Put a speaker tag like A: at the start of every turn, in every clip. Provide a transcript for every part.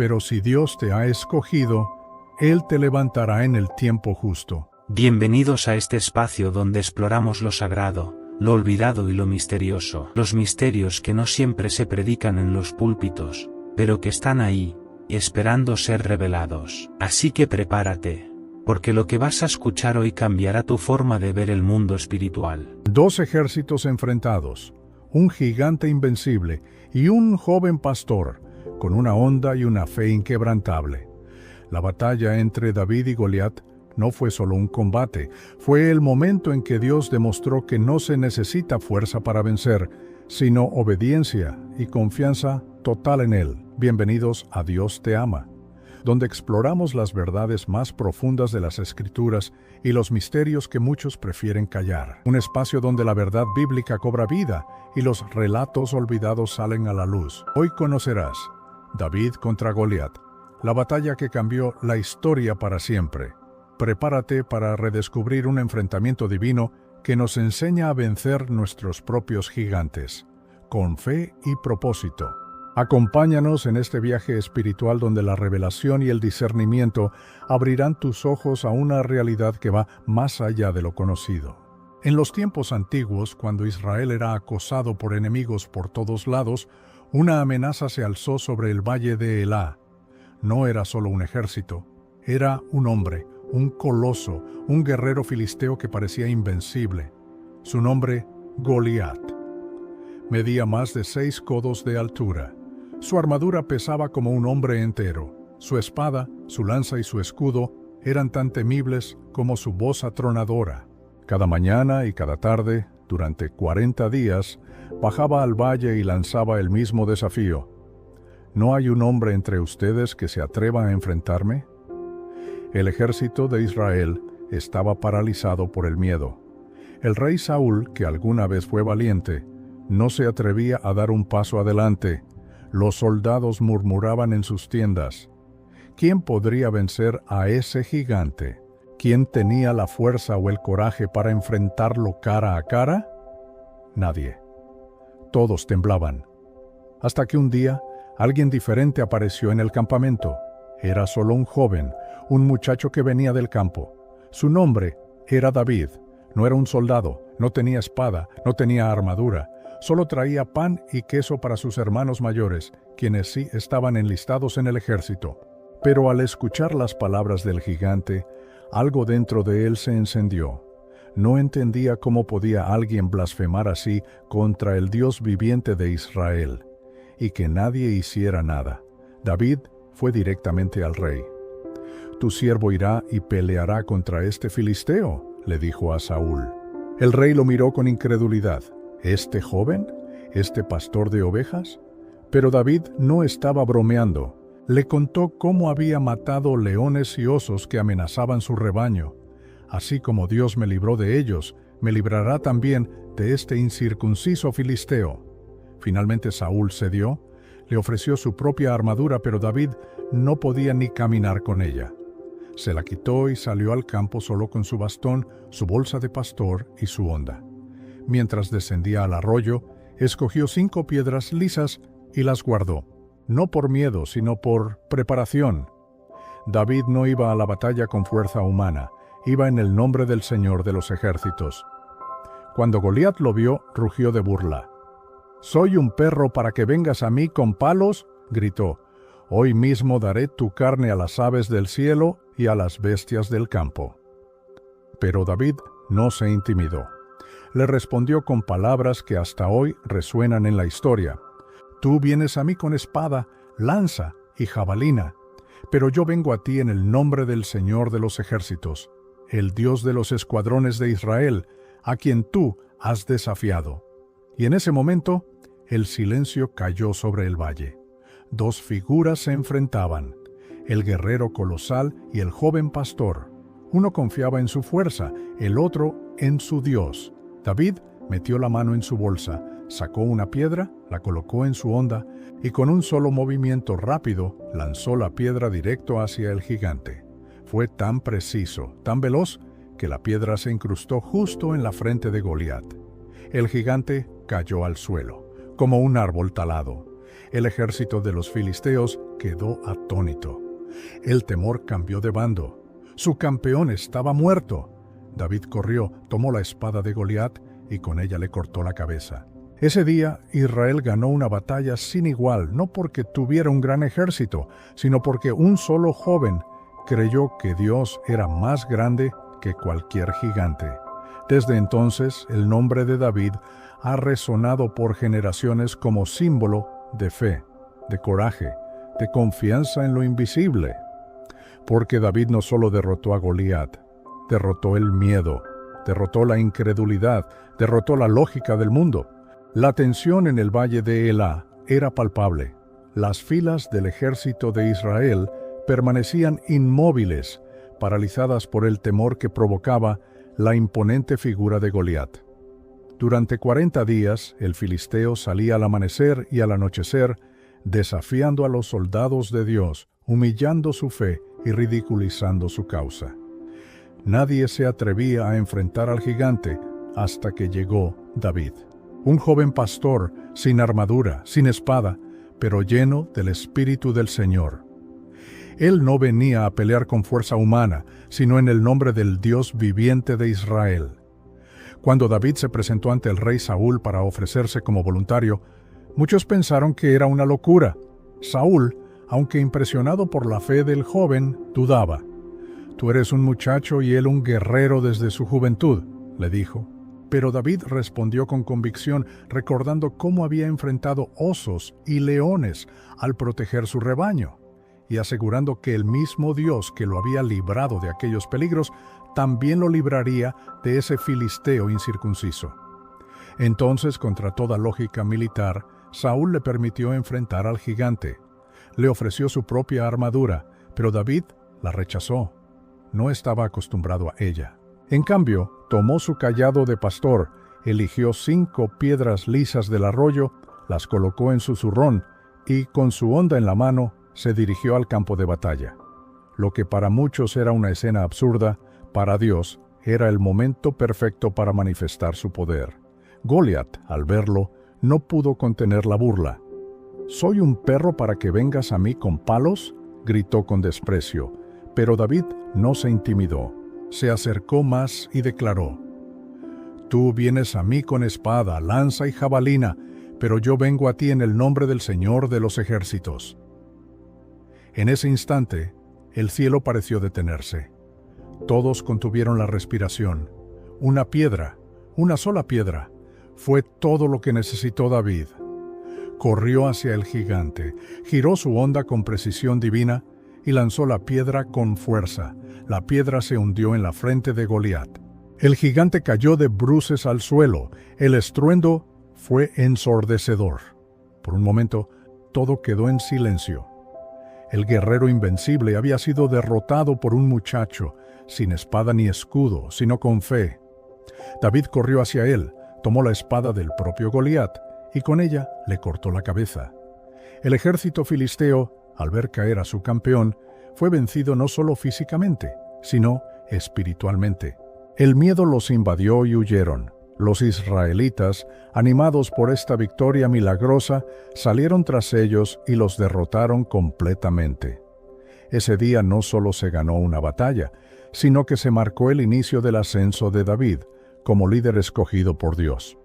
A: Pero si Dios te ha escogido, Él te levantará en el tiempo justo.
B: Bienvenidos a este espacio donde exploramos lo sagrado, lo olvidado y lo misterioso. Los misterios que no siempre se predican en los púlpitos, pero que están ahí, esperando ser revelados. Así que prepárate, porque lo que vas a escuchar hoy cambiará tu forma de ver el mundo espiritual.
A: Dos ejércitos enfrentados, un gigante invencible y un joven pastor, con una honda y una fe inquebrantable. La batalla entre David y Goliat no fue solo un combate, fue el momento en que Dios demostró que no se necesita fuerza para vencer, sino obediencia y confianza total en Él. Bienvenidos a Dios te ama, donde exploramos las verdades más profundas de las Escrituras y los misterios que muchos prefieren callar. Un espacio donde la verdad bíblica cobra vida y los relatos olvidados salen a la luz. Hoy conocerás David contra Goliat, la batalla que cambió la historia para siempre. Prepárate para redescubrir un enfrentamiento divino que nos enseña a vencer nuestros propios gigantes, con fe y propósito. Acompáñanos en este viaje espiritual donde la revelación y el discernimiento abrirán tus ojos a una realidad que va más allá de lo conocido. En los tiempos antiguos, cuando Israel era acosado por enemigos por todos lados, una amenaza se alzó sobre el valle de Elá. No era solo un ejército, era un hombre, un coloso, un guerrero filisteo que parecía invencible. Su nombre, Goliat. Medía más de 6 codos de altura. Su armadura pesaba como un hombre entero. Su espada, su lanza y su escudo eran tan temibles como su voz atronadora. Cada mañana y cada tarde, durante 40 días, bajaba al valle y lanzaba el mismo desafío. ¿No hay un hombre entre ustedes que se atreva a enfrentarme? El ejército de Israel estaba paralizado por el miedo. El rey Saúl, que alguna vez fue valiente, no se atrevía a dar un paso adelante. Los soldados murmuraban en sus tiendas. ¿Quién podría vencer a ese gigante? ¿Quién tenía la fuerza o el coraje para enfrentarlo cara a cara? Nadie. Todos temblaban. Hasta que un día, alguien diferente apareció en el campamento. Era solo un joven, un muchacho que venía del campo. Su nombre era David. No era un soldado, no tenía espada, no tenía armadura. Solo traía pan y queso para sus hermanos mayores, quienes sí estaban enlistados en el ejército. Pero al escuchar las palabras del gigante, algo dentro de él se encendió. No entendía cómo podía alguien blasfemar así contra el Dios viviente de Israel, y que nadie hiciera nada. David fue directamente al rey. «Tu siervo irá y peleará contra este filisteo», le dijo a Saúl. El rey lo miró con incredulidad. ¿Este joven? ¿Este pastor de ovejas? Pero David no estaba bromeando. Le contó cómo había matado leones y osos que amenazaban su rebaño. Así como Dios me libró de ellos, me librará también de este incircunciso filisteo. Finalmente Saúl cedió, le ofreció su propia armadura, pero David no podía ni caminar con ella. Se la quitó y salió al campo solo con su bastón, su bolsa de pastor y su honda. Mientras descendía al arroyo, escogió 5 piedras lisas y las guardó, no por miedo, sino por preparación. David no iba a la batalla con fuerza humana, iba en el nombre del Señor de los ejércitos. Cuando Goliat lo vio, rugió de burla. «¿Soy un perro para que vengas a mí con palos?», gritó. «Hoy mismo daré tu carne a las aves del cielo y a las bestias del campo». Pero David no se intimidó. Le respondió con palabras que hasta hoy resuenan en la historia. «Tú vienes a mí con espada, lanza y jabalina, pero yo vengo a ti en el nombre del Señor de los ejércitos, el Dios de los escuadrones de Israel, a quien tú has desafiado». Y en ese momento, el silencio cayó sobre el valle. 2 figuras se enfrentaban, el guerrero colosal y el joven pastor. Uno confiaba en su fuerza, el otro en su Dios. David metió la mano en su bolsa, sacó una piedra, la colocó en su honda y con un solo movimiento rápido lanzó la piedra directo hacia el gigante. Fue tan preciso, tan veloz, que la piedra se incrustó justo en la frente de Goliat. El gigante cayó al suelo, como un árbol talado. El ejército de los filisteos quedó atónito. El temor cambió de bando. Su campeón estaba muerto. David corrió, tomó la espada de Goliat y con ella le cortó la cabeza. Ese día Israel ganó una batalla sin igual, no porque tuviera un gran ejército, sino porque un solo joven creyó que Dios era más grande que cualquier gigante. Desde entonces, el nombre de David ha resonado por generaciones como símbolo de fe, de coraje, de confianza en lo invisible. Porque David no solo derrotó a Goliat, derrotó el miedo, derrotó la incredulidad, derrotó la lógica del mundo. La tensión en el valle de Elá era palpable. Las filas del ejército de Israel permanecían inmóviles, paralizadas por el temor que provocaba la imponente figura de Goliat. Durante 40 días, el filisteo salía al amanecer y al anochecer, desafiando a los soldados de Dios, humillando su fe y ridiculizando su causa. Nadie se atrevía a enfrentar al gigante hasta que llegó David. Un joven pastor, sin armadura, sin espada, pero lleno del Espíritu del Señor. Él no venía a pelear con fuerza humana, sino en el nombre del Dios viviente de Israel. Cuando David se presentó ante el rey Saúl para ofrecerse como voluntario, muchos pensaron que era una locura. Saúl, aunque impresionado por la fe del joven, dudaba. «Tú eres un muchacho y él un guerrero desde su juventud», le dijo. Pero David respondió con convicción, recordando cómo había enfrentado osos y leones al proteger su rebaño, y asegurando que el mismo Dios que lo había librado de aquellos peligros, también lo libraría de ese filisteo incircunciso. Entonces, contra toda lógica militar, Saúl le permitió enfrentar al gigante. Le ofreció su propia armadura, pero David la rechazó. No estaba acostumbrado a ella. En cambio, tomó su cayado de pastor, eligió 5 piedras lisas del arroyo, las colocó en su zurrón y, con su honda en la mano, se dirigió al campo de batalla. Lo que para muchos era una escena absurda, para Dios era el momento perfecto para manifestar su poder. Goliat, al verlo, no pudo contener la burla. «¿Soy un perro para que vengas a mí con palos?», gritó con desprecio. Pero David no se intimidó. Se acercó más y declaró: «Tú vienes a mí con espada, lanza y jabalina, pero yo vengo a ti en el nombre del Señor de los ejércitos». En ese instante, el cielo pareció detenerse. Todos contuvieron la respiración. Una piedra, una sola piedra, fue todo lo que necesitó David. Corrió hacia el gigante, giró su honda con precisión divina y lanzó la piedra con fuerza. La piedra se hundió en la frente de Goliat. El gigante cayó de bruces al suelo. El estruendo fue ensordecedor. Por un momento, todo quedó en silencio. El guerrero invencible había sido derrotado por un muchacho, sin espada ni escudo, sino con fe. David corrió hacia él, tomó la espada del propio Goliat y con ella le cortó la cabeza. El ejército filisteo, al ver caer a su campeón, fue vencido no solo físicamente, sino espiritualmente. El miedo los invadió y huyeron. Los israelitas, animados por esta victoria milagrosa, salieron tras ellos y los derrotaron completamente. Ese día no solo se ganó una batalla, sino que se marcó el inicio del ascenso de David como líder escogido por Dios.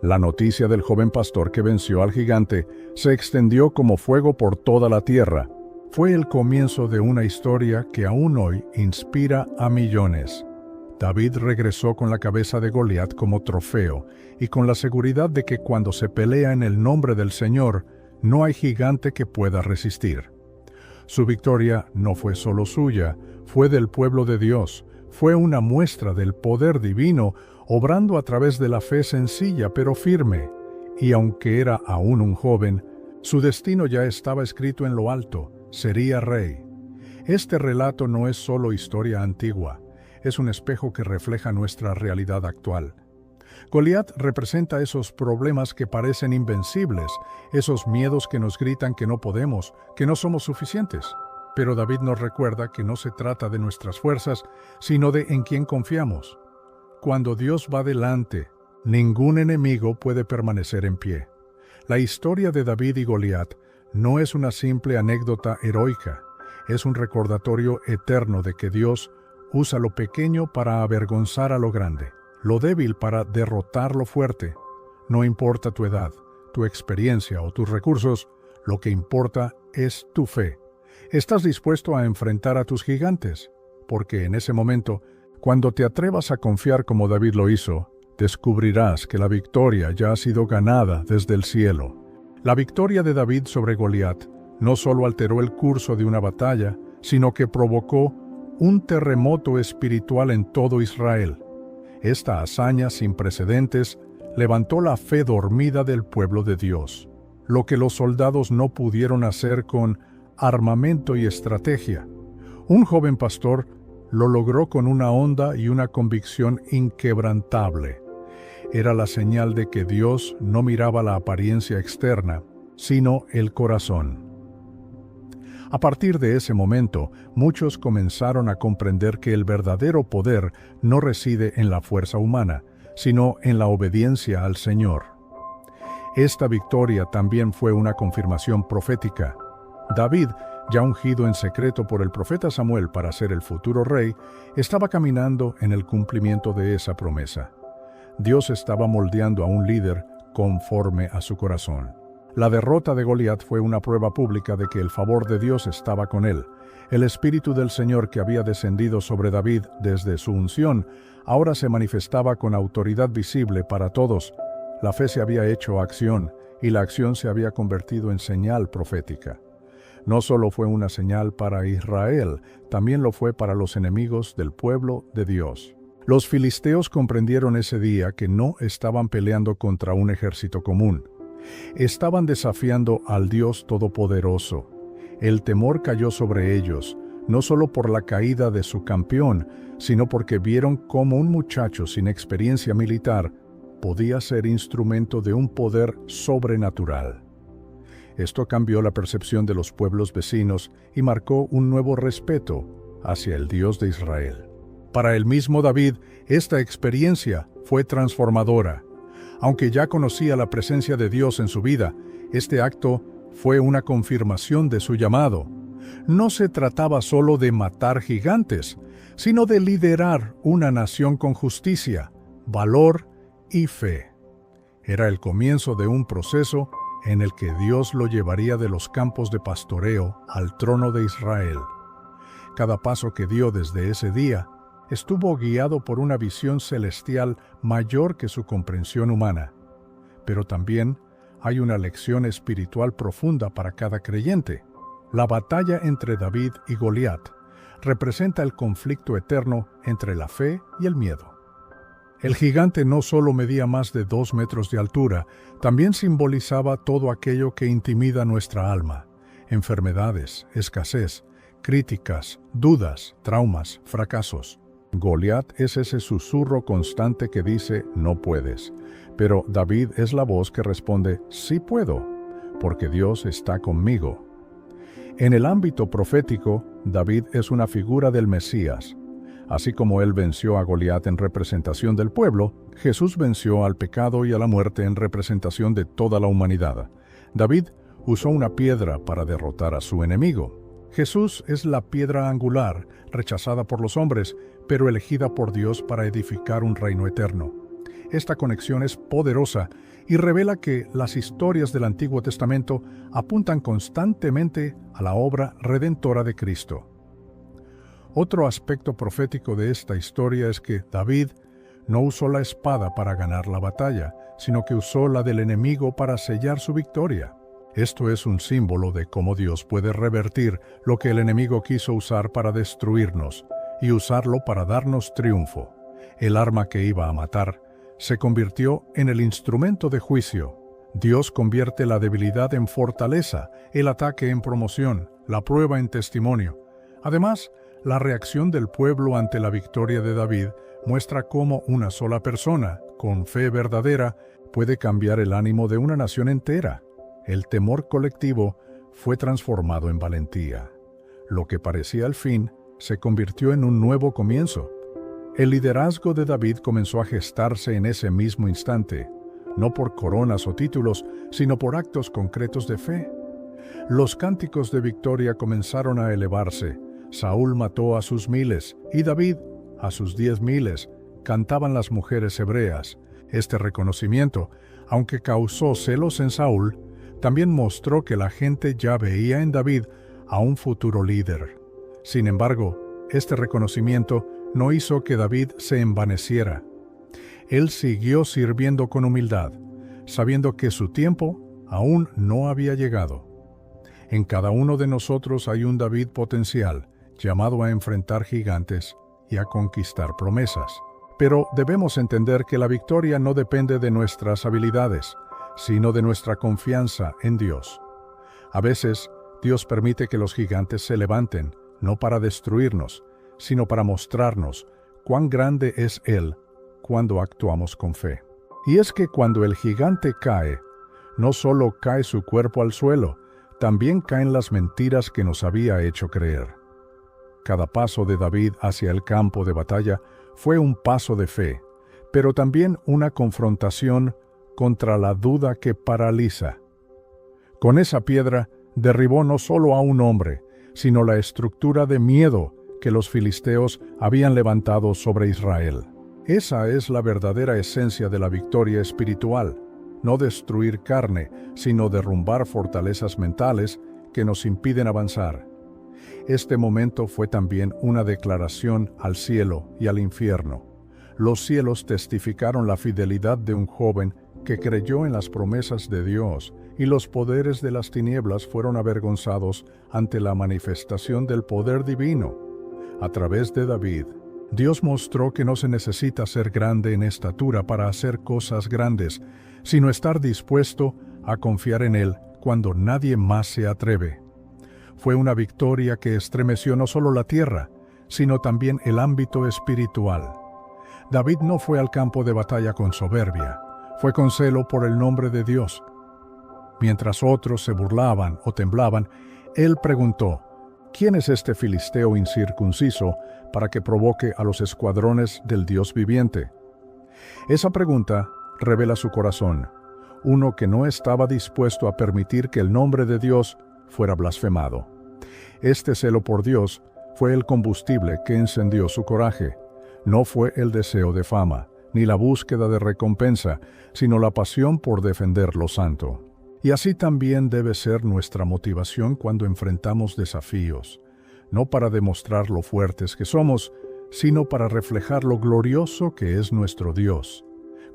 A: La noticia del joven pastor que venció al gigante se extendió como fuego por toda la tierra. Fue el comienzo de una historia que aún hoy inspira a millones. David regresó con la cabeza de Goliat como trofeo y con la seguridad de que cuando se pelea en el nombre del Señor, no hay gigante que pueda resistir. Su victoria no fue solo suya, fue del pueblo de Dios. Fue una muestra del poder divino, obrando a través de la fe sencilla pero firme. Y aunque era aún un joven, su destino ya estaba escrito en lo alto: sería rey. Este relato no es solo historia antigua, es un espejo que refleja nuestra realidad actual. Goliat representa esos problemas que parecen invencibles, esos miedos que nos gritan que no podemos, que no somos suficientes. Pero David nos recuerda que no se trata de nuestras fuerzas, sino de en quién confiamos. Cuando Dios va delante, ningún enemigo puede permanecer en pie. La historia de David y Goliat no es una simple anécdota heroica, es un recordatorio eterno de que Dios usa lo pequeño para avergonzar a lo grande, lo débil para derrotar lo fuerte. No importa tu edad, tu experiencia o tus recursos, lo que importa es tu fe. ¿Estás dispuesto a enfrentar a tus gigantes? Porque en ese momento, cuando te atrevas a confiar como David lo hizo, descubrirás que la victoria ya ha sido ganada desde el cielo. La victoria de David sobre Goliat no solo alteró el curso de una batalla, sino que provocó un terremoto espiritual en todo Israel. Esta hazaña sin precedentes levantó la fe dormida del pueblo de Dios, lo que los soldados no pudieron hacer con armamento y estrategia. Un joven pastor lo logró con una honda y una convicción inquebrantable. Era la señal de que Dios no miraba la apariencia externa, sino el corazón. A partir de ese momento, muchos comenzaron a comprender que el verdadero poder no reside en la fuerza humana, sino en la obediencia al Señor. Esta victoria también fue una confirmación profética. David, ya ungido en secreto por el profeta Samuel para ser el futuro rey, estaba caminando en el cumplimiento de esa promesa. Dios estaba moldeando a un líder conforme a su corazón. La derrota de Goliat fue una prueba pública de que el favor de Dios estaba con él. El Espíritu del Señor que había descendido sobre David desde su unción, ahora se manifestaba con autoridad visible para todos. La fe se había hecho acción, y la acción se había convertido en señal profética. No solo fue una señal para Israel, también lo fue para los enemigos del pueblo de Dios. Los filisteos comprendieron ese día que no estaban peleando contra un ejército común. Estaban desafiando al Dios Todopoderoso. El temor cayó sobre ellos, no solo por la caída de su campeón, sino porque vieron cómo un muchacho sin experiencia militar podía ser instrumento de un poder sobrenatural. Esto cambió la percepción de los pueblos vecinos y marcó un nuevo respeto hacia el Dios de Israel. Para el mismo David, esta experiencia fue transformadora. Aunque ya conocía la presencia de Dios en su vida, este acto fue una confirmación de su llamado. No se trataba solo de matar gigantes, sino de liderar una nación con justicia, valor y fe. Era el comienzo de un proceso en el que Dios lo llevaría de los campos de pastoreo al trono de Israel. Cada paso que dio desde ese día estuvo guiado por una visión celestial mayor que su comprensión humana. Pero también hay una lección espiritual profunda para cada creyente. La batalla entre David y Goliat representa el conflicto eterno entre la fe y el miedo. El gigante no solo medía más de 2 metros de altura, también simbolizaba todo aquello que intimida nuestra alma: enfermedades, escasez, críticas, dudas, traumas, fracasos. Goliat es ese susurro constante que dice no puedes, pero David es la voz que responde sí puedo, porque Dios está conmigo. En el ámbito profético, David es una figura del Mesías. Así como él venció a Goliat en representación del pueblo, Jesús venció al pecado y a la muerte en representación de toda la humanidad. David usó una piedra para derrotar a su enemigo. Jesús es la piedra angular, rechazada por los hombres, pero elegida por Dios para edificar un reino eterno. Esta conexión es poderosa y revela que las historias del Antiguo Testamento apuntan constantemente a la obra redentora de Cristo. Otro aspecto profético de esta historia es que David no usó la espada para ganar la batalla, sino que usó la del enemigo para sellar su victoria. Esto es un símbolo de cómo Dios puede revertir lo que el enemigo quiso usar para destruirnos y usarlo para darnos triunfo. El arma que iba a matar se convirtió en el instrumento de juicio. Dios convierte la debilidad en fortaleza, el ataque en promoción, la prueba en testimonio. Además, la reacción del pueblo ante la victoria de David muestra cómo una sola persona, con fe verdadera, puede cambiar el ánimo de una nación entera. El temor colectivo fue transformado en valentía. Lo que parecía el fin se convirtió en un nuevo comienzo. El liderazgo de David comenzó a gestarse en ese mismo instante, no por coronas o títulos, sino por actos concretos de fe. Los cánticos de victoria comenzaron a elevarse. Saúl mató a sus 1000 y David a sus 10,000, cantaban las mujeres hebreas. Este reconocimiento, aunque causó celos en Saúl, también mostró que la gente ya veía en David a un futuro líder. Sin embargo, este reconocimiento no hizo que David se envaneciera. Él siguió sirviendo con humildad, sabiendo que su tiempo aún no había llegado. En cada uno de nosotros hay un David potencial, llamado a enfrentar gigantes y a conquistar promesas. Pero debemos entender que la victoria no depende de nuestras habilidades, sino de nuestra confianza en Dios. A veces, Dios permite que los gigantes se levanten, no para destruirnos, sino para mostrarnos cuán grande es Él cuando actuamos con fe. Y es que cuando el gigante cae, no solo cae su cuerpo al suelo, también caen las mentiras que nos había hecho creer. Cada paso de David hacia el campo de batalla fue un paso de fe, pero también una confrontación contra la duda que paraliza. Con esa piedra derribó no solo a un hombre, sino la estructura de miedo que los filisteos habían levantado sobre Israel. Esa es la verdadera esencia de la victoria espiritual, no destruir carne, sino derrumbar fortalezas mentales que nos impiden avanzar. Este momento fue también una declaración al cielo y al infierno. Los cielos testificaron la fidelidad de un joven que creyó en las promesas de Dios, y los poderes de las tinieblas fueron avergonzados ante la manifestación del poder divino. A través de David, Dios mostró que no se necesita ser grande en estatura para hacer cosas grandes, sino estar dispuesto a confiar en Él cuando nadie más se atreve. Fue una victoria que estremeció no solo la tierra, sino también el ámbito espiritual. David no fue al campo de batalla con soberbia, fue con celo por el nombre de Dios. Mientras otros se burlaban o temblaban, él preguntó: ¿quién es este filisteo incircunciso para que provoque a los escuadrones del Dios viviente? Esa pregunta revela su corazón, uno que no estaba dispuesto a permitir que el nombre de Dios fuera blasfemado. Este celo por Dios fue el combustible que encendió su coraje. No fue el deseo de fama, ni la búsqueda de recompensa, sino la pasión por defender lo santo. Y así también debe ser nuestra motivación cuando enfrentamos desafíos, no para demostrar lo fuertes que somos, sino para reflejar lo glorioso que es nuestro Dios.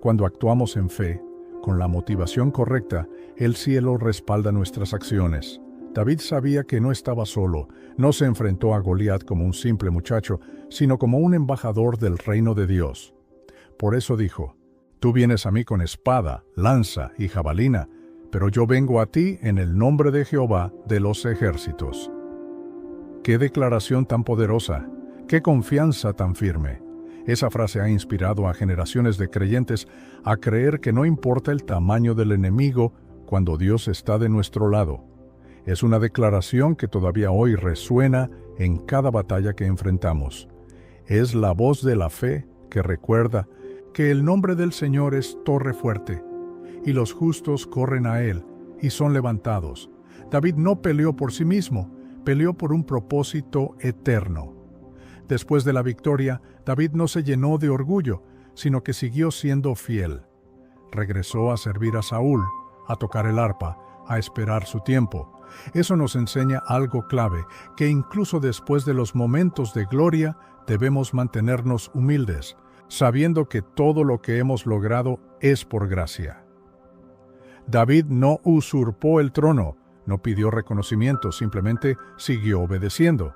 A: Cuando actuamos en fe, con la motivación correcta, el cielo respalda nuestras acciones. David sabía que no estaba solo, no se enfrentó a Goliat como un simple muchacho, sino como un embajador del reino de Dios. Por eso dijo: «Tú vienes a mí con espada, lanza y jabalina, pero yo vengo a ti en el nombre de Jehová de los ejércitos». ¡Qué declaración tan poderosa! ¡Qué confianza tan firme! Esa frase ha inspirado a generaciones de creyentes a creer que no importa el tamaño del enemigo cuando Dios está de nuestro lado. Es una declaración que todavía hoy resuena en cada batalla que enfrentamos. Es la voz de la fe que recuerda que el nombre del Señor es torre fuerte, y los justos corren a Él y son levantados. David no peleó por sí mismo, peleó por un propósito eterno. Después de la victoria, David no se llenó de orgullo, sino que siguió siendo fiel. Regresó a servir a Saúl, a tocar el arpa, a esperar su tiempo. Eso nos enseña algo clave, que incluso después de los momentos de gloria, debemos mantenernos humildes, sabiendo que todo lo que hemos logrado es por gracia. David no usurpó el trono, no pidió reconocimiento, simplemente siguió obedeciendo.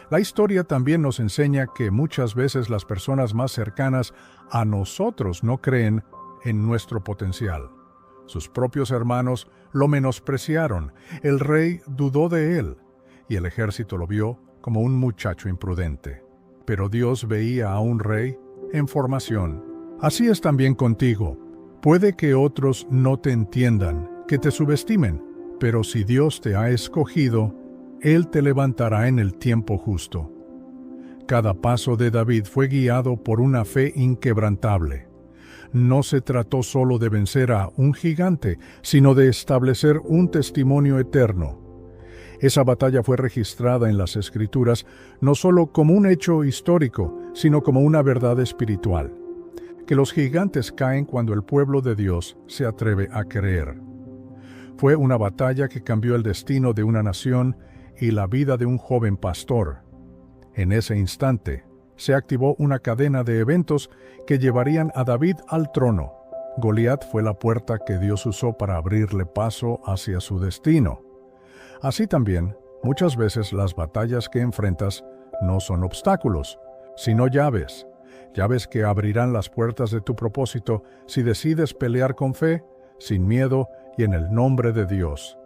A: La historia también nos enseña que muchas veces las personas más cercanas a nosotros no creen en nuestro potencial. Sus propios hermanos lo menospreciaron, el rey dudó de él, y el ejército lo vio como un muchacho imprudente. Pero Dios veía a un rey en formación. Así es también contigo. Puede que otros no te entiendan, que te subestimen, pero si Dios te ha escogido, Él te levantará en el tiempo justo. Cada paso de David fue guiado por una fe inquebrantable. No se trató solo de vencer a un gigante, sino de establecer un testimonio eterno. Esa batalla fue registrada en las Escrituras no solo como un hecho histórico, sino como una verdad espiritual, que los gigantes caen cuando el pueblo de Dios se atreve a creer. Fue una batalla que cambió el destino de una nación y la vida de un joven pastor. En ese instante, se activó una cadena de eventos que llevarían a David al trono. Goliat fue la puerta que Dios usó para abrirle paso hacia su destino. Así también, muchas veces las batallas que enfrentas no son obstáculos, sino llaves. Llaves que abrirán las puertas de tu propósito si decides pelear con fe, sin miedo y en el nombre de Dios.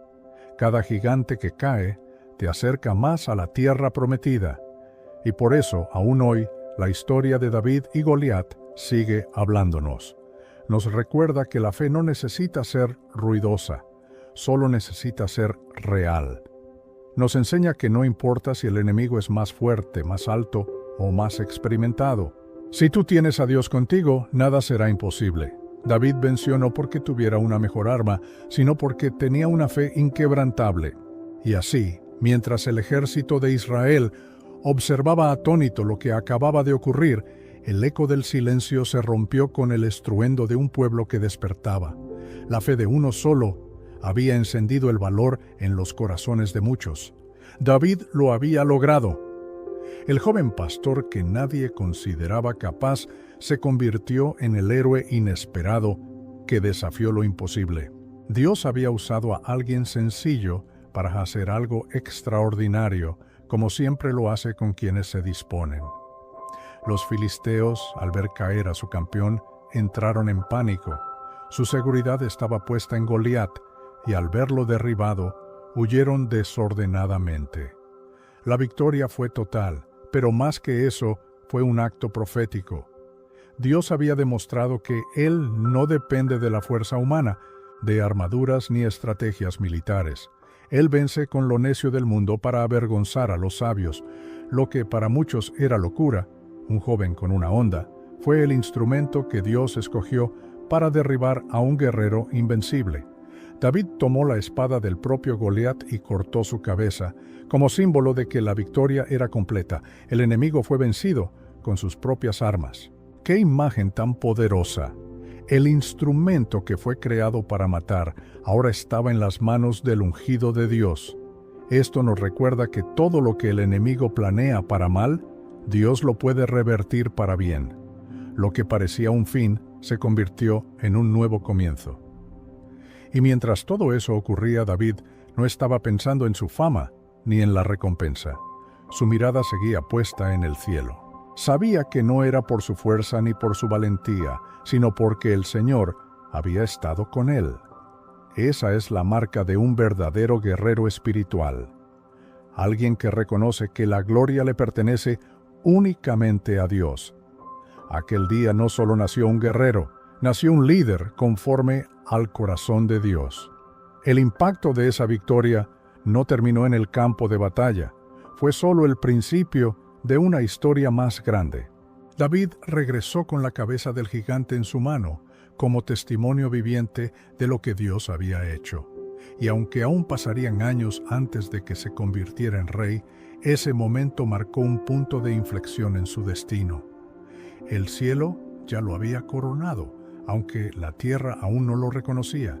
A: Cada gigante que cae te acerca más a la tierra prometida. Y por eso, aún hoy, la historia de David y Goliat sigue hablándonos. Nos recuerda que la fe no necesita ser ruidosa, solo necesita ser real. Nos enseña que no importa si el enemigo es más fuerte, más alto o más experimentado. Si tú tienes a Dios contigo, nada será imposible. David venció no porque tuviera una mejor arma, sino porque tenía una fe inquebrantable. Y así, mientras el ejército de Israel observaba atónito lo que acababa de ocurrir, el eco del silencio se rompió con el estruendo de un pueblo que despertaba. La fe de uno solo había encendido el valor en los corazones de muchos. David lo había logrado. El joven pastor que nadie consideraba capaz se convirtió en el héroe inesperado que desafió lo imposible. Dios había usado a alguien sencillo para hacer algo extraordinario, como siempre lo hace con quienes se disponen. Los filisteos, al ver caer a su campeón, entraron en pánico. Su seguridad estaba puesta en Goliat, y al verlo derribado, huyeron desordenadamente. La victoria fue total, pero más que eso, fue un acto profético. Dios había demostrado que Él no depende de la fuerza humana, de armaduras ni estrategias militares. Él vence con lo necio del mundo para avergonzar a los sabios. Lo que para muchos era locura, un joven con una honda, fue el instrumento que Dios escogió para derribar a un guerrero invencible. David tomó la espada del propio Goliat y cortó su cabeza, como símbolo de que la victoria era completa. El enemigo fue vencido con sus propias armas. ¡Qué imagen tan poderosa! El instrumento que fue creado para matar ahora estaba en las manos del ungido de Dios. Esto nos recuerda que todo lo que el enemigo planea para mal, Dios lo puede revertir para bien. Lo que parecía un fin se convirtió en un nuevo comienzo. Y mientras todo eso ocurría, David no estaba pensando en su fama ni en la recompensa. Su mirada seguía puesta en el cielo. Sabía que no era por su fuerza ni por su valentía, sino porque el Señor había estado con él. Esa es la marca de un verdadero guerrero espiritual. Alguien que reconoce que la gloria le pertenece únicamente a Dios. Aquel día no solo nació un guerrero, nació un líder conforme al corazón de Dios. El impacto de esa victoria no terminó en el campo de batalla, fue solo el principio de una historia más grande. David regresó con la cabeza del gigante en su mano, como testimonio viviente de lo que Dios había hecho. Y aunque aún pasarían años antes de que se convirtiera en rey, ese momento marcó un punto de inflexión en su destino. El cielo ya lo había coronado, aunque la tierra aún no lo reconocía.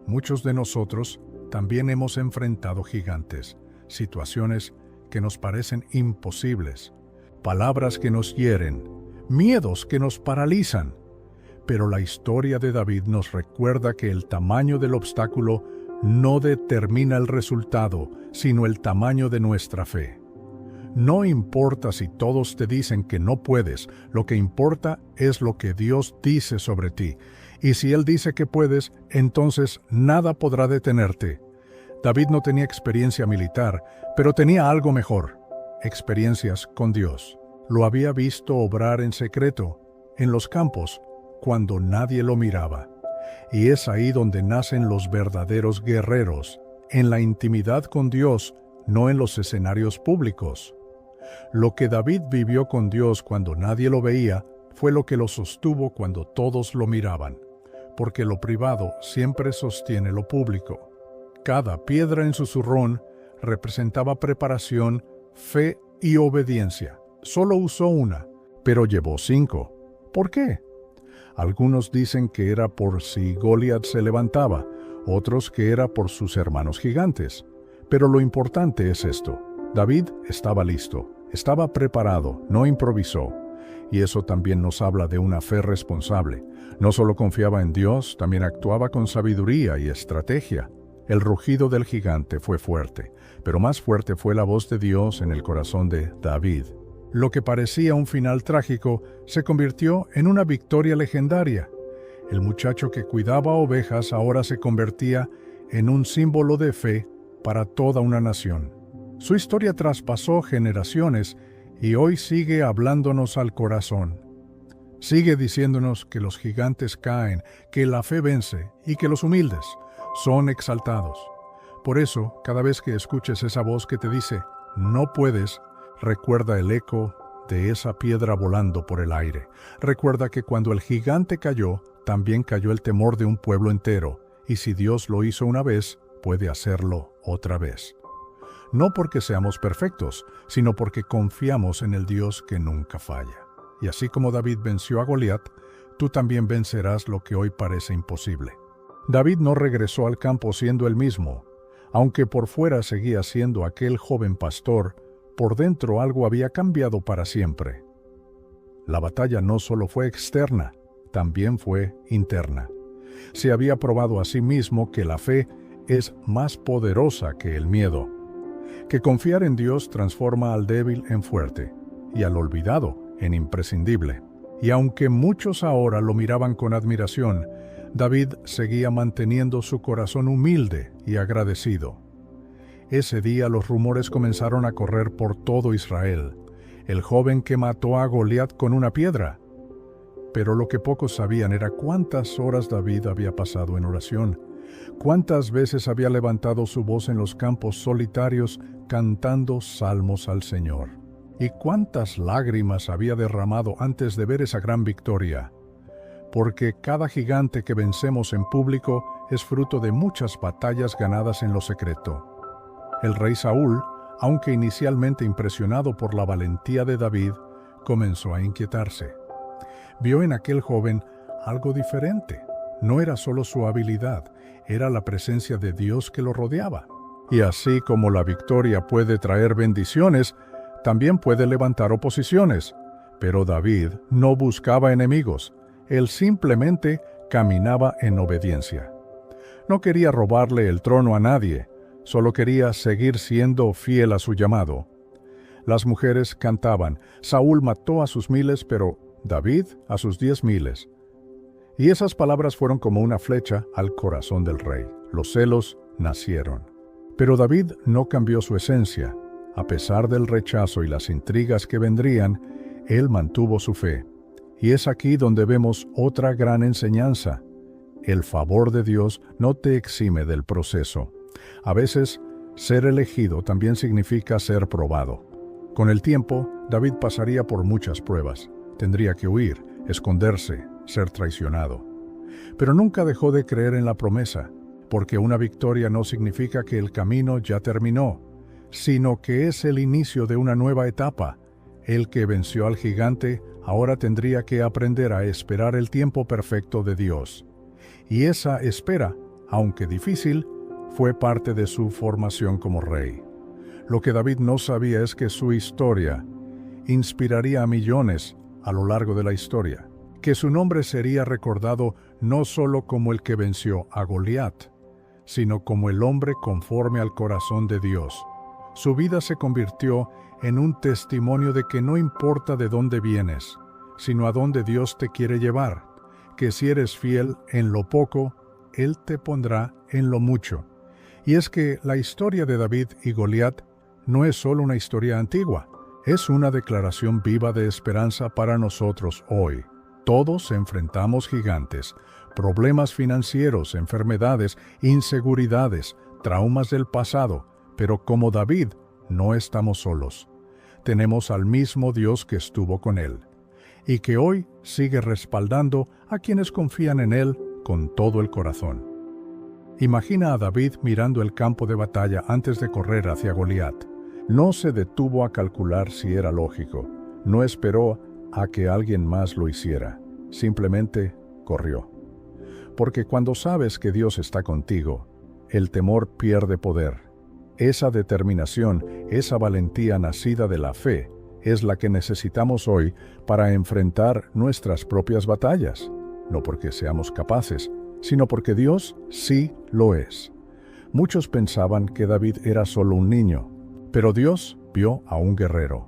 A: Muchos de nosotros también hemos enfrentado gigantes, situaciones que nos parecen imposibles, palabras que nos hieren, miedos que nos paralizan. Pero la historia de David nos recuerda que el tamaño del obstáculo no determina el resultado, sino el tamaño de nuestra fe. No importa si todos te dicen que no puedes, lo que importa es lo que Dios dice sobre ti. Y si Él dice que puedes, entonces nada podrá detenerte. David no tenía experiencia militar, pero tenía algo mejor: experiencias con Dios. Lo había visto obrar en secreto, en los campos, cuando nadie lo miraba. Y es ahí donde nacen los verdaderos guerreros, en la intimidad con Dios, no en los escenarios públicos. Lo que David vivió con Dios cuando nadie lo veía fue lo que lo sostuvo cuando todos lo miraban, porque lo privado siempre sostiene lo público. Cada piedra en su zurrón representaba preparación, fe y obediencia. Solo usó una, pero llevó 5. ¿Por qué? Algunos dicen que era por si Goliat se levantaba, otros que era por sus hermanos gigantes. Pero lo importante es esto: David estaba listo, estaba preparado, no improvisó. Y eso también nos habla de una fe responsable. No solo confiaba en Dios, también actuaba con sabiduría y estrategia. El rugido del gigante fue fuerte, pero más fuerte fue la voz de Dios en el corazón de David. Lo que parecía un final trágico se convirtió en una victoria legendaria. El muchacho que cuidaba ovejas ahora se convertía en un símbolo de fe para toda una nación. Su historia traspasó generaciones y hoy sigue hablándonos al corazón. Sigue diciéndonos que los gigantes caen, que la fe vence y que los humildes son exaltados. Por eso, cada vez que escuches esa voz que te dice, no puedes, recuerda el eco de esa piedra volando por el aire. Recuerda que cuando el gigante cayó, también cayó el temor de un pueblo entero, y si Dios lo hizo una vez, puede hacerlo otra vez. No porque seamos perfectos, sino porque confiamos en el Dios que nunca falla. Y así como David venció a Goliat, tú también vencerás lo que hoy parece imposible. David no regresó al campo siendo el mismo. Aunque por fuera seguía siendo aquel joven pastor, por dentro algo había cambiado para siempre. La batalla no solo fue externa, también fue interna. Se había probado a sí mismo que la fe es más poderosa que el miedo, que confiar en Dios transforma al débil en fuerte y al olvidado en imprescindible. Y aunque muchos ahora lo miraban con admiración, David seguía manteniendo su corazón humilde y agradecido. Ese día los rumores comenzaron a correr por todo Israel. El joven que mató a Goliat con una piedra. Pero lo que pocos sabían era cuántas horas David había pasado en oración, cuántas veces había levantado su voz en los campos solitarios cantando salmos al Señor, y cuántas lágrimas había derramado antes de ver esa gran victoria. Porque cada gigante que vencemos en público es fruto de muchas batallas ganadas en lo secreto. El rey Saúl, aunque inicialmente impresionado por la valentía de David, comenzó a inquietarse. Vio en aquel joven algo diferente. No era solo su habilidad, era la presencia de Dios que lo rodeaba. Y así como la victoria puede traer bendiciones, también puede levantar oposiciones. Pero David no buscaba enemigos, él simplemente caminaba en obediencia. No quería robarle el trono a nadie, solo quería seguir siendo fiel a su llamado. Las mujeres cantaban, Saúl mató a sus 1000, pero David a sus 10,000. Y esas palabras fueron como una flecha al corazón del rey. Los celos nacieron. Pero David no cambió su esencia. A pesar del rechazo y las intrigas que vendrían, él mantuvo su fe. Y es aquí donde vemos otra gran enseñanza. El favor de Dios no te exime del proceso. A veces, ser elegido también significa ser probado. Con el tiempo, David pasaría por muchas pruebas. Tendría que huir, esconderse, ser traicionado. Pero nunca dejó de creer en la promesa, porque una victoria no significa que el camino ya terminó, sino que es el inicio de una nueva etapa. El que venció al gigante ahora tendría que aprender a esperar el tiempo perfecto de Dios. Y esa espera, aunque difícil, fue parte de su formación como rey. Lo que David no sabía es que su historia inspiraría a millones a lo largo de la historia, que su nombre sería recordado no solo como el que venció a Goliat, sino como el hombre conforme al corazón de Dios. Su vida se convirtió en un testimonio de que no importa de dónde vienes, sino a dónde Dios te quiere llevar, que si eres fiel en lo poco, Él te pondrá en lo mucho. Y es que la historia de David y Goliat no es solo una historia antigua, es una declaración viva de esperanza para nosotros hoy. Todos enfrentamos gigantes, problemas financieros, enfermedades, inseguridades, traumas del pasado, pero como David, no estamos solos. Tenemos al mismo Dios que estuvo con él, y que hoy sigue respaldando a quienes confían en él con todo el corazón. Imagina a David mirando el campo de batalla antes de correr hacia Goliat. No se detuvo a calcular si era lógico. No esperó a que alguien más lo hiciera. Simplemente corrió. Porque cuando sabes que Dios está contigo, el temor pierde poder. Esa determinación, esa valentía nacida de la fe, es la que necesitamos hoy para enfrentar nuestras propias batallas. No porque seamos capaces, sino porque Dios sí lo es. Muchos pensaban que David era solo un niño, pero Dios vio a un guerrero.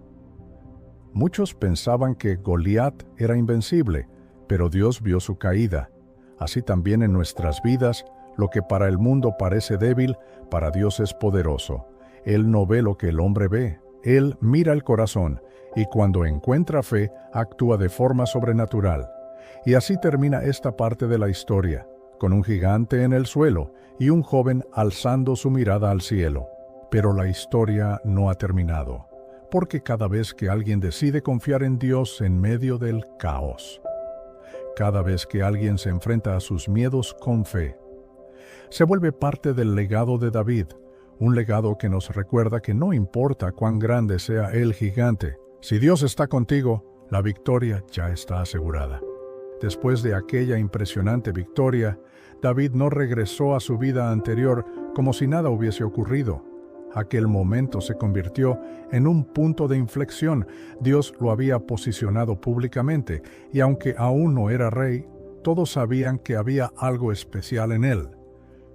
A: Muchos pensaban que Goliat era invencible, pero Dios vio su caída. Así también en nuestras vidas, lo que para el mundo parece débil, para Dios es poderoso. Él no ve lo que el hombre ve, Él mira el corazón, y cuando encuentra fe, actúa de forma sobrenatural. Y así termina esta parte de la historia, con un gigante en el suelo y un joven alzando su mirada al cielo. Pero la historia no ha terminado, porque cada vez que alguien decide confiar en Dios en medio del caos, cada vez que alguien se enfrenta a sus miedos con fe, se vuelve parte del legado de David, un legado que nos recuerda que no importa cuán grande sea el gigante, si Dios está contigo, la victoria ya está asegurada. Después de aquella impresionante victoria, David no regresó a su vida anterior como si nada hubiese ocurrido. Aquel momento se convirtió en un punto de inflexión. Dios lo había posicionado públicamente, y aunque aún no era rey, todos sabían que había algo especial en él.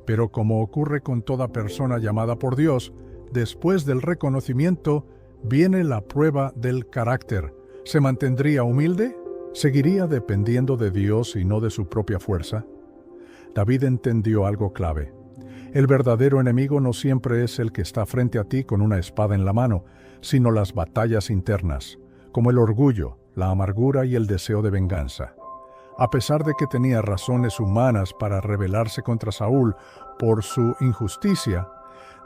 A: Pero como ocurre con toda persona llamada por Dios, después del reconocimiento viene la prueba del carácter. ¿Se mantendría humilde? ¿Seguiría dependiendo de Dios y no de su propia fuerza? David entendió algo clave. El verdadero enemigo no siempre es el que está frente a ti con una espada en la mano, sino las batallas internas, como el orgullo, la amargura y el deseo de venganza. A pesar de que tenía razones humanas para rebelarse contra Saúl por su injusticia,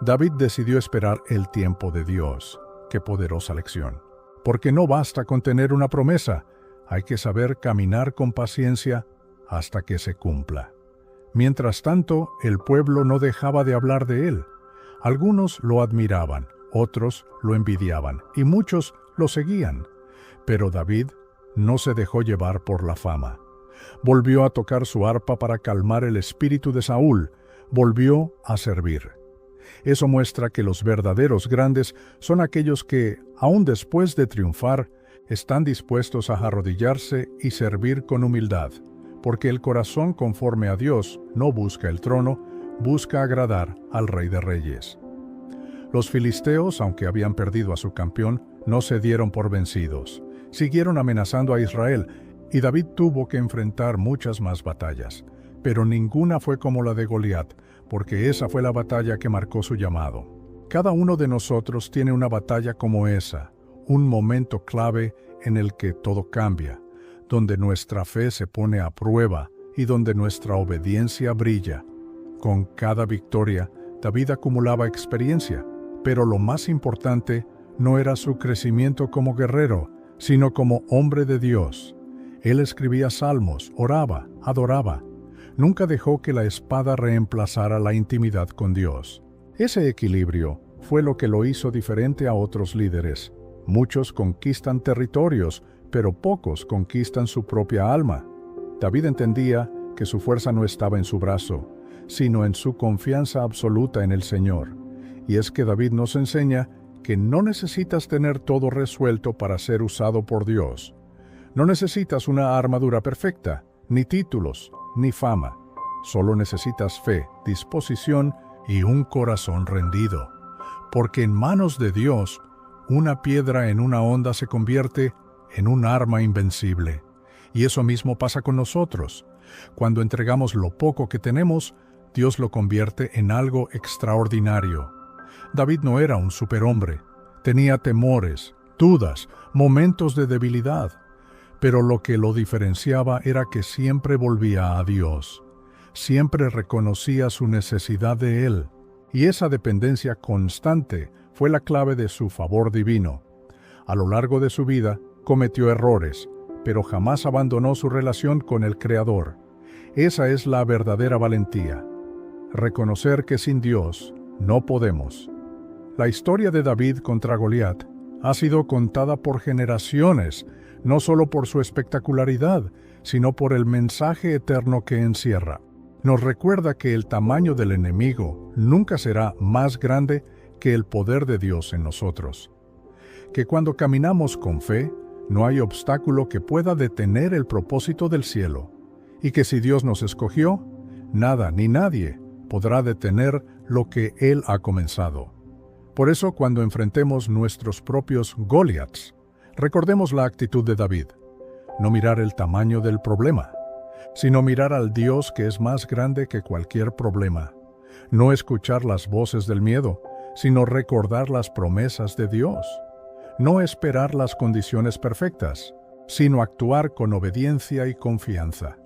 A: David decidió esperar el tiempo de Dios. ¡Qué poderosa lección! Porque no basta con tener una promesa, hay que saber caminar con paciencia hasta que se cumpla. Mientras tanto, el pueblo no dejaba de hablar de él. Algunos lo admiraban, otros lo envidiaban, y muchos lo seguían. Pero David no se dejó llevar por la fama. Volvió a tocar su arpa para calmar el espíritu de Saúl, volvió a servir. Eso muestra que los verdaderos grandes son aquellos que, aun después de triunfar, están dispuestos a arrodillarse y servir con humildad, porque el corazón conforme a Dios no busca el trono, busca agradar al Rey de Reyes. Los filisteos, aunque habían perdido a su campeón, no se dieron por vencidos. Siguieron amenazando a Israel, y David tuvo que enfrentar muchas más batallas. Pero ninguna fue como la de Goliat, porque esa fue la batalla que marcó su llamado. Cada uno de nosotros tiene una batalla como esa, un momento clave en el que todo cambia, donde nuestra fe se pone a prueba y donde nuestra obediencia brilla. Con cada victoria, David acumulaba experiencia, pero lo más importante no era su crecimiento como guerrero, sino como hombre de Dios. Él escribía salmos, oraba, adoraba. Nunca dejó que la espada reemplazara la intimidad con Dios. Ese equilibrio fue lo que lo hizo diferente a otros líderes. Muchos conquistan territorios, pero pocos conquistan su propia alma. David entendía que su fuerza no estaba en su brazo, sino en su confianza absoluta en el Señor. Y es que David nos enseña que no necesitas tener todo resuelto para ser usado por Dios. No necesitas una armadura perfecta, ni títulos, ni fama. Solo necesitas fe, disposición y un corazón rendido. Porque en manos de Dios, una piedra en una honda se convierte en un arma invencible. Y eso mismo pasa con nosotros. Cuando entregamos lo poco que tenemos, Dios lo convierte en algo extraordinario. David no era un superhombre. Tenía temores, dudas, momentos de debilidad. Pero lo que lo diferenciaba era que siempre volvía a Dios. Siempre reconocía su necesidad de Él. Y esa dependencia constante fue la clave de su favor divino. A lo largo de su vida, cometió errores, pero jamás abandonó su relación con el Creador. Esa es la verdadera valentía. reconocer que sin Dios no podemos. La historia de David contra Goliat ha sido contada por generaciones, no solo por su espectacularidad, sino por el mensaje eterno que encierra. Nos recuerda que el tamaño del enemigo nunca será más grande que el poder de Dios en nosotros. Que cuando caminamos con fe, no hay obstáculo que pueda detener el propósito del cielo, y que si Dios nos escogió, nada ni nadie podrá detener lo que Él ha comenzado. Por eso, cuando enfrentemos nuestros propios Goliaths, recordemos la actitud de David: no mirar el tamaño del problema, sino mirar al Dios que es más grande que cualquier problema. No escuchar las voces del miedo, sino recordar las promesas de Dios. No esperar las condiciones perfectas, sino actuar con obediencia y confianza,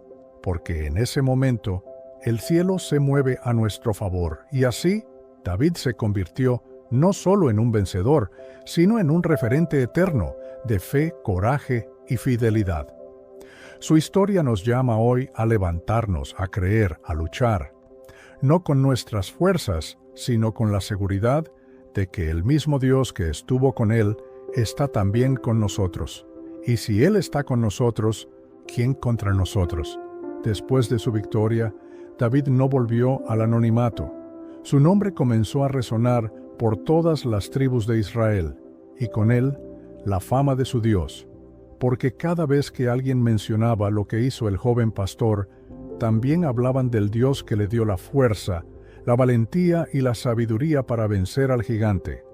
A: porque en ese momento el cielo se mueve a nuestro favor, y así David se convirtió no solo en un vencedor, sino en un referente eterno de fe, coraje y fidelidad. Su historia nos llama hoy a levantarnos, a creer, a luchar, no con nuestras fuerzas, sino con la seguridad de que el mismo Dios que estuvo con él está también con nosotros. Y si Él está con nosotros, ¿quién contra nosotros? Después de su victoria, David no volvió al anonimato. Su nombre comenzó a resonar por todas las tribus de Israel, y con él la fama de su Dios, porque cada vez que alguien mencionaba lo que hizo el joven pastor, también hablaban del Dios que le dio la fuerza, la valentía y la sabiduría para vencer al gigante.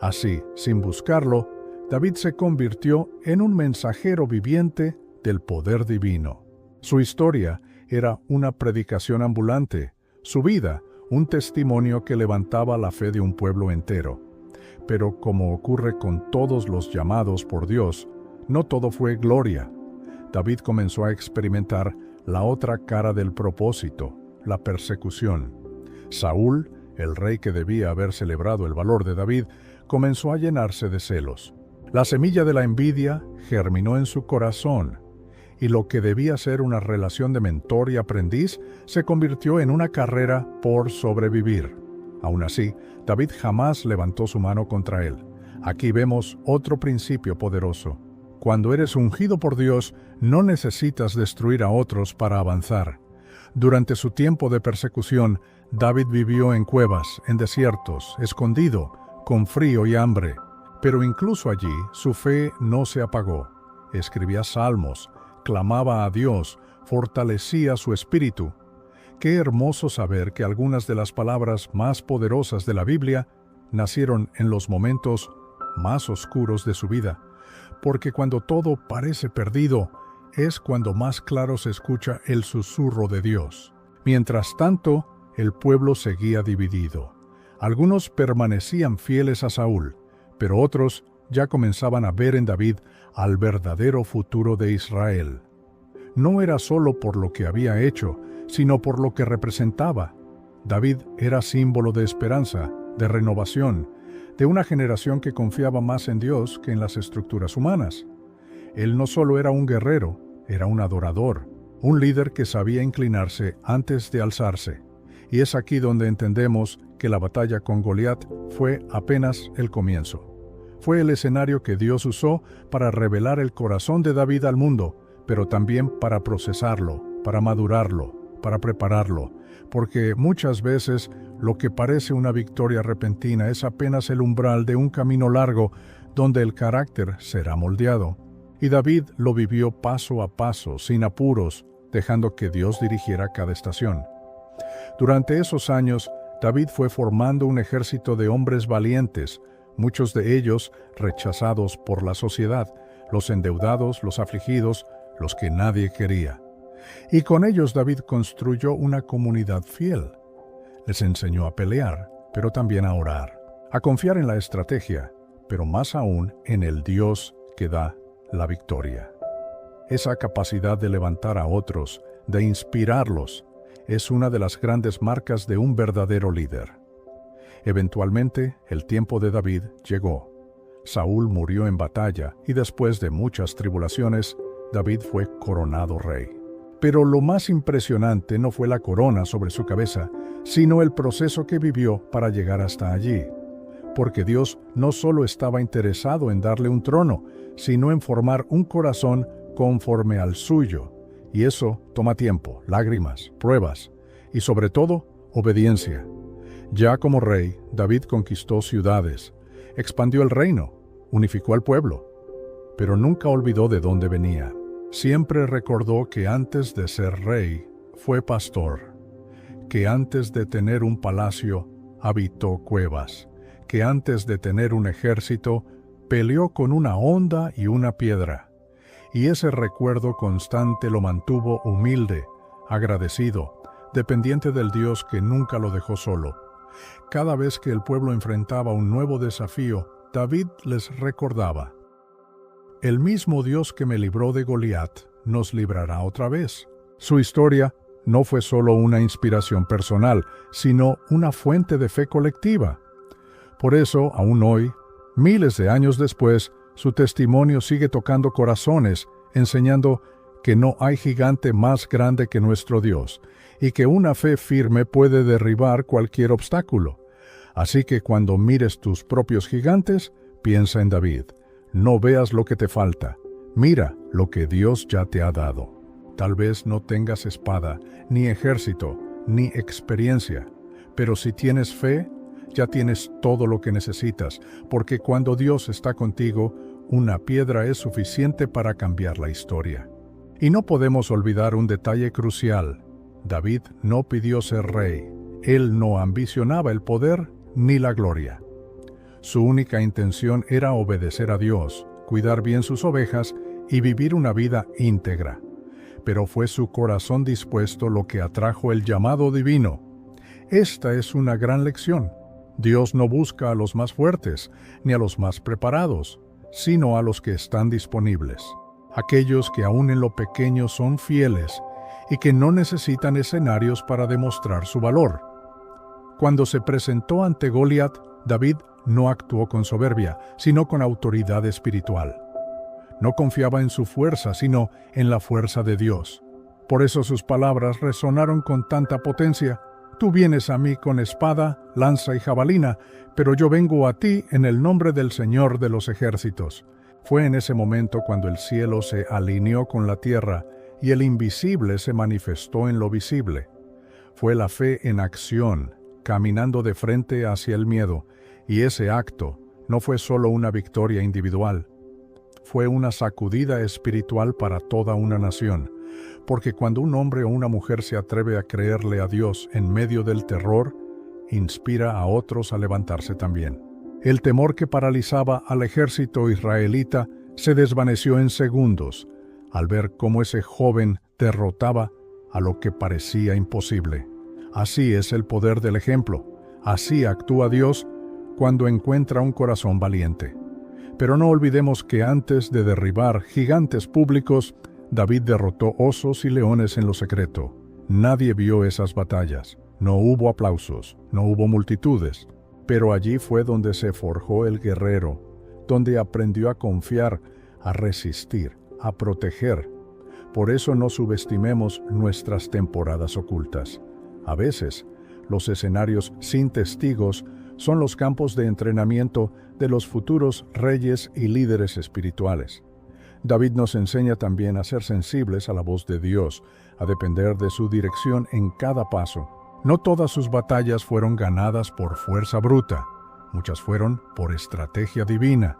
A: Así, sin buscarlo, David se convirtió en un mensajero viviente del poder divino. Su historia era una predicación ambulante, su vida un testimonio que levantaba la fe de un pueblo entero. Pero como ocurre con todos los llamados por Dios, no todo fue gloria. David comenzó a experimentar la otra cara del propósito, la persecución. Saúl, el rey que debía haber celebrado el valor de David, comenzó a llenarse de celos. La semilla de la envidia germinó en su corazón, y lo que debía ser una relación de mentor y aprendiz se convirtió en una carrera por sobrevivir. Aún así, David jamás levantó su mano contra él. Aquí vemos otro principio poderoso. Cuando eres ungido por Dios, no necesitas destruir a otros para avanzar. Durante su tiempo de persecución, David vivió en cuevas, en desiertos, escondido, con frío y hambre. Pero incluso allí, su fe no se apagó. Escribía salmos, clamaba a Dios, fortalecía su espíritu. Qué hermoso saber que algunas de las palabras más poderosas de la Biblia nacieron en los momentos más oscuros de su vida, porque cuando todo parece perdido, es cuando más claro se escucha el susurro de Dios. Mientras tanto, el pueblo seguía dividido. Algunos permanecían fieles a Saúl, pero otros ya comenzaban a ver en David al verdadero futuro de Israel. No era solo por lo que había hecho, sino por lo que representaba. David era símbolo de esperanza, de renovación, de una generación que confiaba más en Dios que en las estructuras humanas. Él no solo era un guerrero, era un adorador, un líder que sabía inclinarse antes de alzarse. Y es aquí donde entendemos que la batalla con Goliat fue apenas el comienzo. Fue el escenario que Dios usó para revelar el corazón de David al mundo, pero también para procesarlo, para madurarlo, para prepararlo, porque muchas veces lo que parece una victoria repentina es apenas el umbral de un camino largo donde el carácter será moldeado. Y David lo vivió paso a paso, sin apuros, dejando que Dios dirigiera cada estación. Durante esos años, David fue formando un ejército de hombres valientes, muchos de ellos rechazados por la sociedad, los endeudados, los afligidos, los que nadie quería. Y con ellos David construyó una comunidad fiel. Les enseñó a pelear, pero también a orar, a confiar en la estrategia, pero más aún en el Dios que da la victoria. Esa capacidad de levantar a otros, de inspirarlos, es una de las grandes marcas de un verdadero líder. Eventualmente, el tiempo de David llegó. Saúl murió en batalla y después de muchas tribulaciones, David fue coronado rey. Pero lo más impresionante no fue la corona sobre su cabeza, sino el proceso que vivió para llegar hasta allí. Porque Dios no solo estaba interesado en darle un trono, sino en formar un corazón conforme al suyo. Y eso toma tiempo, lágrimas, pruebas y sobre todo, obediencia. Ya como rey, David conquistó ciudades, expandió el reino, unificó al pueblo, pero nunca olvidó de dónde venía. Siempre recordó que antes de ser rey, fue pastor, que antes de tener un palacio, habitó cuevas, que antes de tener un ejército, peleó con una honda y una piedra. Y ese recuerdo constante lo mantuvo humilde, agradecido, dependiente del Dios que nunca lo dejó solo. Cada vez que el pueblo enfrentaba un nuevo desafío, David les recordaba: el mismo Dios que me libró de Goliat nos librará otra vez. Su historia no fue solo una inspiración personal, sino una fuente de fe colectiva. Por eso, aún hoy, miles de años después, su testimonio sigue tocando corazones, enseñando que no hay gigante más grande que nuestro Dios, y que una fe firme puede derribar cualquier obstáculo. Así que cuando mires tus propios gigantes, piensa en David. No veas lo que te falta, mira lo que Dios ya te ha dado. Tal vez no tengas espada, ni ejército, ni experiencia, pero si tienes fe, ya tienes todo lo que necesitas, porque cuando Dios está contigo, una piedra es suficiente para cambiar la historia. Y no podemos olvidar un detalle crucial. David no pidió ser rey. Él no ambicionaba el poder ni la gloria. Su única intención era obedecer a Dios, cuidar bien sus ovejas y vivir una vida íntegra. Pero fue su corazón dispuesto lo que atrajo el llamado divino. Esta es una gran lección. Dios no busca a los más fuertes, ni a los más preparados, sino a los que están disponibles. Aquellos que aún en lo pequeño son fieles y que no necesitan escenarios para demostrar su valor. Cuando se presentó ante Goliat, David no actuó con soberbia, sino con autoridad espiritual. No confiaba en su fuerza, sino en la fuerza de Dios. Por eso sus palabras resonaron con tanta potencia: tú vienes a mí con espada, lanza y jabalina, pero yo vengo a ti en el nombre del Señor de los ejércitos. Fue en ese momento cuando el cielo se alineó con la tierra y el invisible se manifestó en lo visible. Fue la fe en acción, caminando de frente hacia el miedo, y ese acto no fue solo una victoria individual, fue una sacudida espiritual para toda una nación, porque cuando un hombre o una mujer se atreve a creerle a Dios en medio del terror, inspira a otros a levantarse también. El temor que paralizaba al ejército israelita se desvaneció en segundos, al ver cómo ese joven derrotaba a lo que parecía imposible. Así es el poder del ejemplo, así actúa Dios cuando encuentra un corazón valiente. Pero no olvidemos que antes de derribar gigantes públicos, David derrotó osos y leones en lo secreto. Nadie vio esas batallas, no hubo aplausos, no hubo multitudes, pero allí fue donde se forjó el guerrero, donde aprendió a confiar, a resistir, a proteger. Por eso no subestimemos nuestras temporadas ocultas. A veces, los escenarios sin testigos son los campos de entrenamiento de los futuros reyes y líderes espirituales. David nos enseña también a ser sensibles a la voz de Dios, a depender de su dirección en cada paso. No todas sus batallas fueron ganadas por fuerza bruta, muchas fueron por estrategia divina.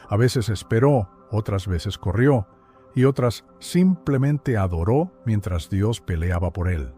A: A veces esperó, otras veces corrió, y otras simplemente adoró mientras Dios peleaba por él.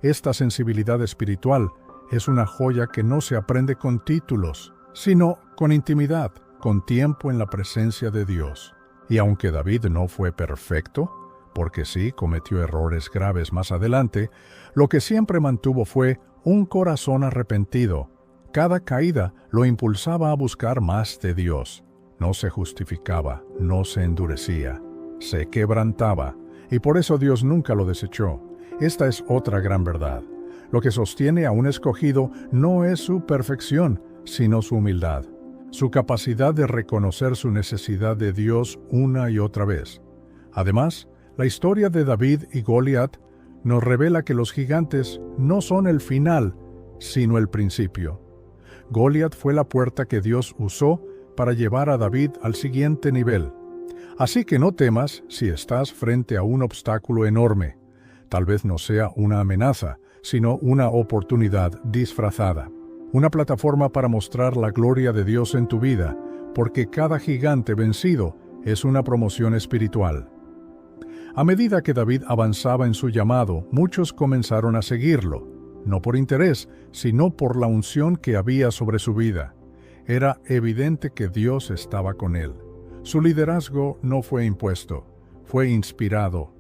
A: Esta sensibilidad espiritual es una joya que no se aprende con títulos, sino con intimidad, con tiempo en la presencia de Dios. Y aunque David no fue perfecto, porque sí cometió errores graves más adelante, lo que siempre mantuvo fue un corazón arrepentido. Cada caída lo impulsaba a buscar más de Dios. No se justificaba, no se endurecía, se quebrantaba, y por eso Dios nunca lo desechó. Esta es otra gran verdad. Lo que sostiene a un escogido no es su perfección, sino su humildad, su capacidad de reconocer su necesidad de Dios una y otra vez. Además, La historia de David y Goliat nos revela que los gigantes no son el final, sino el principio. Goliat fue la puerta que Dios usó para llevar a David al siguiente nivel. Así que no temas si estás frente a un obstáculo enorme. Tal vez no sea una amenaza, sino una oportunidad disfrazada. Una plataforma para mostrar la gloria de Dios en tu vida, porque cada gigante vencido es una promoción espiritual. A medida que David avanzaba en su llamado, muchos comenzaron a seguirlo, no por interés, sino por la unción que había sobre su vida. Era evidente que Dios estaba con él. Su liderazgo no fue impuesto, fue inspirado,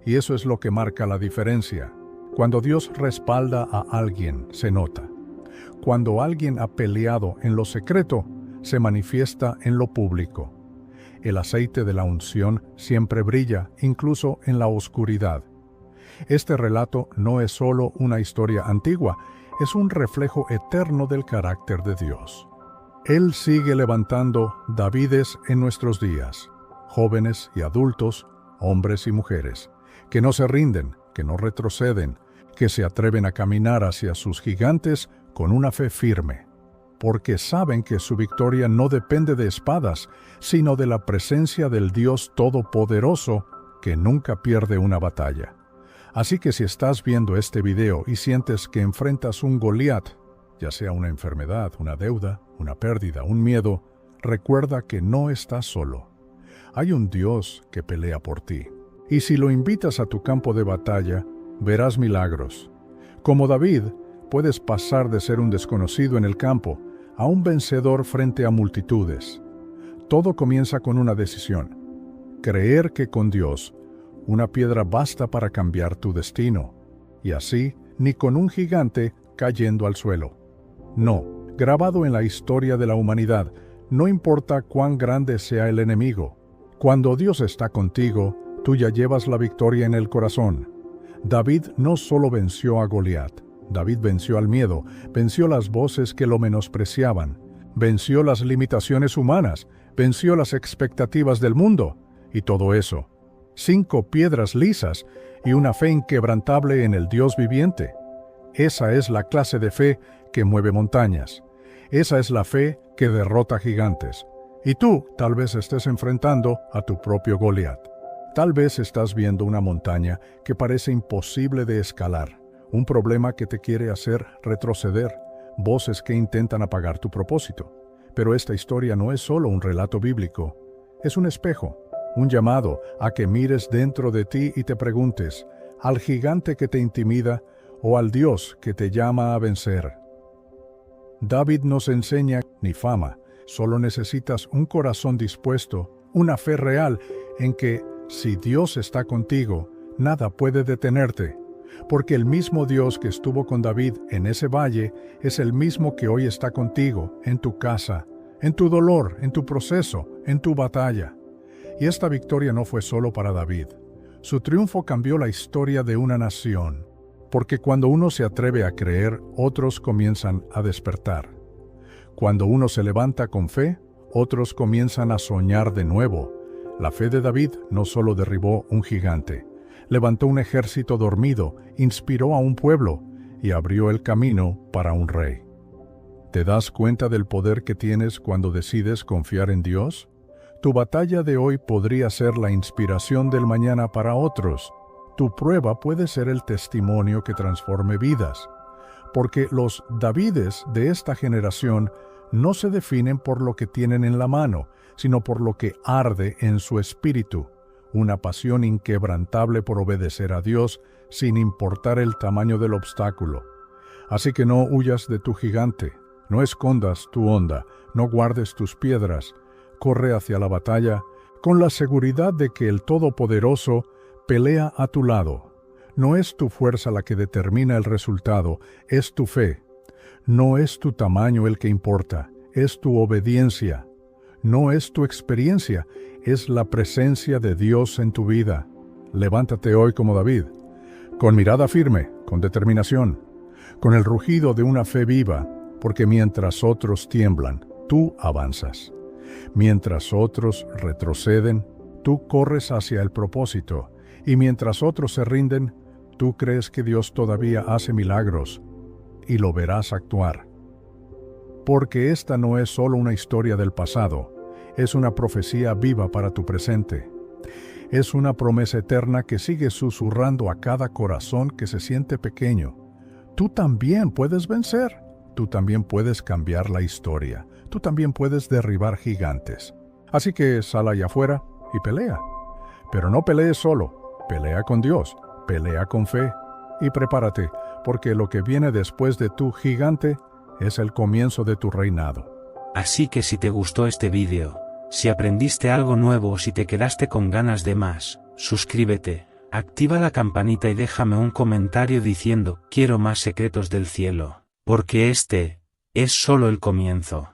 A: y eso es lo que marca la diferencia. Cuando Dios respalda a alguien, se nota. Cuando alguien ha peleado en lo secreto, se manifiesta en lo público. El aceite de la unción siempre brilla, incluso en la oscuridad. Este relato no es solo una historia antigua, es un reflejo eterno del carácter de Dios. Él sigue levantando Davides en nuestros días, jóvenes y adultos, hombres y mujeres, que no se rinden, que no retroceden, que se atreven a caminar hacia sus gigantes con una fe firme, porque saben que su victoria no depende de espadas, sino de la presencia del Dios Todopoderoso, que nunca pierde una batalla. Así que si estás viendo este video y sientes que enfrentas un Goliat, ya sea una enfermedad, una deuda, una pérdida, un miedo, recuerda que no estás solo. Hay un Dios que pelea por ti. Y si lo invitas a tu campo de batalla, verás milagros. Como David, puedes pasar de ser un desconocido en el campo a un vencedor frente a multitudes. Todo comienza con una decisión: creer que con Dios, una piedra basta para cambiar tu destino, y así ni con un gigante cayendo al suelo. No, grabado en la historia de la humanidad, no importa cuán grande sea el enemigo. Cuando Dios está contigo, tú ya llevas la victoria en el corazón. David no solo venció a Goliat, David venció al miedo, venció las voces que lo menospreciaban, venció las limitaciones humanas, venció las expectativas del mundo, y todo eso, 5 piedras lisas y una fe inquebrantable en el Dios viviente. Esa es la clase de fe que mueve montañas. Esa es la fe que derrota gigantes. Y tú tal vez estés enfrentando a tu propio Goliat. Tal vez estás viendo una montaña que parece imposible de escalar, un problema que te quiere hacer retroceder, voces que intentan apagar tu propósito. Pero esta historia no es solo un relato bíblico, es un espejo, un llamado a que mires dentro de ti y te preguntes, ¿al gigante que te intimida o al Dios que te llama a vencer? David nos enseña ni fama, solo necesitas un corazón dispuesto, una fe real en que si Dios está contigo, nada puede detenerte, porque el mismo Dios que estuvo con David en ese valle es el mismo que hoy está contigo en tu casa, en tu dolor, en tu proceso, en tu batalla. Y esta victoria no fue solo para David. Su triunfo cambió la historia de una nación, porque cuando uno se atreve a creer, otros comienzan a despertar. Cuando uno se levanta con fe, otros comienzan a soñar de nuevo. La fe de David no solo derribó un gigante, levantó un ejército dormido, inspiró a un pueblo y abrió el camino para un rey. ¿Te das cuenta del poder que tienes cuando decides confiar en Dios? Tu batalla de hoy podría ser la inspiración del mañana para otros. Tu prueba puede ser el testimonio que transforme vidas. Porque los Davides de esta generación no se definen por lo que tienen en la mano, sino por lo que arde en su espíritu, una pasión inquebrantable por obedecer a Dios sin importar el tamaño del obstáculo. Así que no huyas de tu gigante, no escondas tu onda, no guardes tus piedras, corre hacia la batalla con la seguridad de que el Todopoderoso pelea a tu lado. No es tu fuerza la que determina el resultado, es tu fe. No es tu tamaño el que importa, es tu obediencia. No es tu experiencia, es la presencia de Dios en tu vida. Levántate hoy como David, con mirada firme, con determinación, con el rugido de una fe viva, porque mientras otros tiemblan, tú avanzas. Mientras otros retroceden, tú corres hacia el propósito. Y mientras otros se rinden, tú crees que Dios todavía hace milagros y lo verás actuar. Porque esta no es solo una historia del pasado, es una profecía viva para tu presente. Es una promesa eterna que sigue susurrando a cada corazón que se siente pequeño. Tú también puedes vencer. Tú también puedes cambiar la historia. Tú también puedes derribar gigantes. Así que sal allá afuera y pelea. Pero no pelees solo. Pelea con Dios. Pelea con fe. Y prepárate, porque lo que viene después de tu gigante es el comienzo de tu reinado.
B: Así que si te gustó este vídeo, si aprendiste algo nuevo o si te quedaste con ganas de más, suscríbete, activa la campanita y déjame un comentario diciendo, quiero más secretos del cielo, porque este es solo el comienzo.